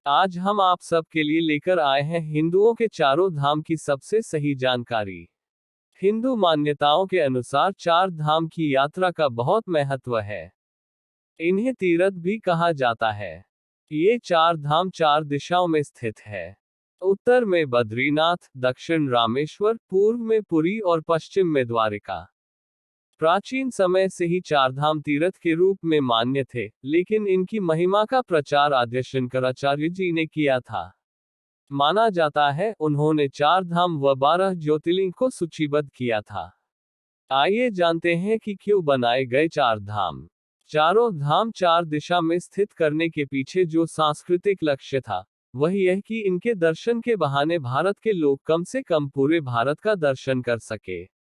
आज हम आप सब के लिए लेकर आए हैं हिंदुओं के चारों धाम की सबसे सही जानकारी। हिंदू मान्यताओं के अनुसार चार धाम की यात्रा का बहुत महत्व है। इन्हें तीर्थ भी कहा जाता है। ये चार धाम चार दिशाओं में स्थित है। उत्तर में बद्रीनाथ, दक्षिण रामेश्वर, पूर्व में पुरी और पश्चिम में द्वारिका। प्राचीन समय से ही चारधाम तीर्थ के रूप में मान्य थे, लेकिन इनकी महिमा का प्रचार आद्य शंकराचार्य जी ने किया था। माना जाता है उन्होंने चार धाम व 12 ज्योतिर्लिंग को सूचीबद्ध किया था। आइए जानते हैं कि क्यों बनाए गए चार धाम। चारों धाम चार दिशा में स्थित करने के पीछे जो सांस्कृतिक लक्ष्य था, वह यह कि इनके दर्शन के बहाने भारत के लोग कम से कम पूरे भारत का दर्शन कर सके।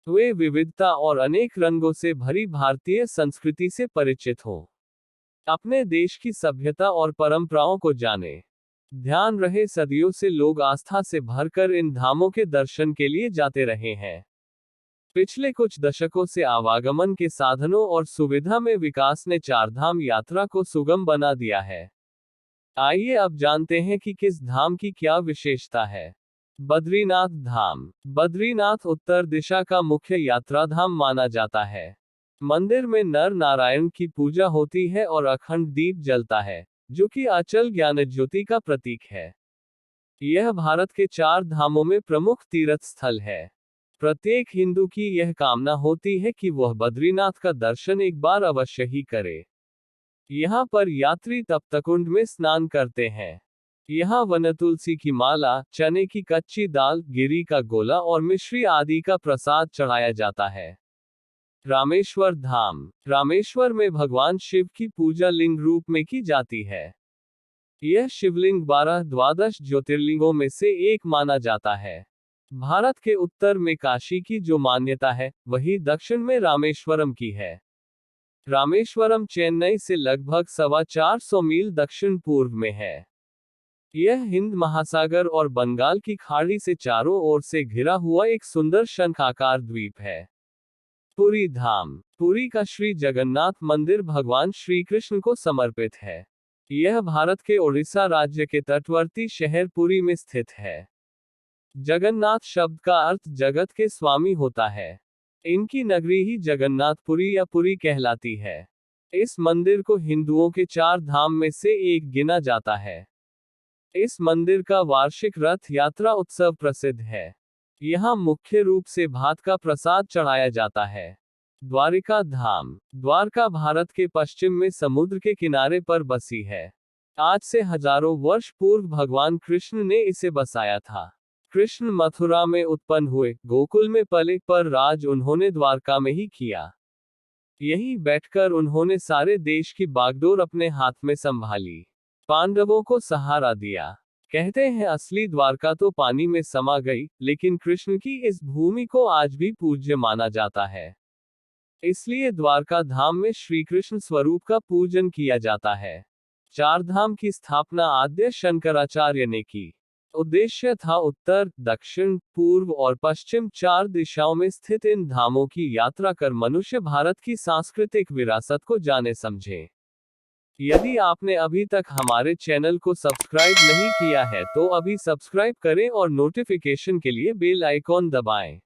वे विविधता और अनेक रंगों से भरी भारतीय संस्कृति से परिचित हों। अपने देश की सभ्यता और परंपराओं को जाने। ध्यान रहे सदियों से लोग आस्था से भरकर इन धामों के दर्शन के लिए जाते रहे हैं। पिछले कुछ दशकों से आवागमन के साधनों और सुविधा में विकास ने चारधाम यात्रा को सुगम बना दिया है। आइए अब जानते हैं कि किस धाम की क्या विशेषता है। बद्रीनाथ धाम। बद्रीनाथ उत्तर दिशा का मुख्य यात्रा धाम माना जाता है। मंदिर में नर नारायण की पूजा होती है और अखंड दीप जलता है, जो कि अचल ज्ञान ज्योति का प्रतीक है। यह भारत के चार धामों में प्रमुख तीर्थ स्थल है। प्रत्येक हिंदू की यह कामना होती है कि वह बद्रीनाथ का दर्शन एक बार अवश्य ही करे। यहाँ पर यात्री तप्तकुंड में स्नान करते हैं। यहाँ वन तुलसी की माला, चने की कच्ची दाल, गिरी का गोला और मिश्री आदि का प्रसाद चढ़ाया जाता है। रामेश्वर धाम। रामेश्वर में भगवान शिव की पूजा लिंग रूप में की जाती है। यह शिवलिंग 12 द्वादश ज्योतिर्लिंगों में से एक माना जाता है। भारत के उत्तर में काशी की जो मान्यता है, वही दक्षिण में रामेश्वरम की है। रामेश्वरम चेन्नई से लगभग 425 मील दक्षिण पूर्व में है। यह हिंद महासागर और बंगाल की खाड़ी से चारों ओर से घिरा हुआ एक सुंदर शंखाकार द्वीप है। पुरी धाम। पुरी का श्री जगन्नाथ मंदिर भगवान श्री कृष्ण को समर्पित है। यह भारत के ओडिशा राज्य के तटवर्ती शहर पुरी में स्थित है। जगन्नाथ शब्द का अर्थ जगत के स्वामी होता है। इनकी नगरी ही जगन्नाथपुरी या पुरी कहलाती है। इस मंदिर को हिंदुओं के चार धाम में से एक गिना जाता है। इस मंदिर का वार्षिक रथ यात्रा उत्सव प्रसिद्ध है। यहाँ मुख्य रूप से भात का प्रसाद चढ़ाया जाता है। द्वारिका धाम। द्वारका भारत के पश्चिम में समुद्र के किनारे पर बसी है। आज से हजारों वर्ष पूर्व भगवान कृष्ण ने इसे बसाया था। कृष्ण मथुरा में उत्पन्न हुए, गोकुल में पले, पर राज उन्होंने द्वारका में ही किया। यहीं बैठकर उन्होंने सारे देश की बागडोर अपने हाथ में संभाली। पांडवों को सहारा दिया। कहते हैं असली द्वारका तो पानी में समा गई, लेकिन कृष्ण की इस भूमि को आज भी पूज्य माना जाता है। इसलिए द्वारका धाम में श्री कृष्ण स्वरूप का पूजन किया जाता है। चारधाम की स्थापना आद्य शंकराचार्य ने की। उद्देश्य था उत्तर, दक्षिण, पूर्व और पश्चिम चार दिशाओं में स्थित इन धामों की यात्रा कर मनुष्य भारत की सांस्कृतिक विरासत को जाने समझे। यदि आपने अभी तक हमारे चैनल को सब्सक्राइब नहीं किया है तो अभी सब्सक्राइब करें और नोटिफिकेशन के लिए बेल आइकॉन दबाएं।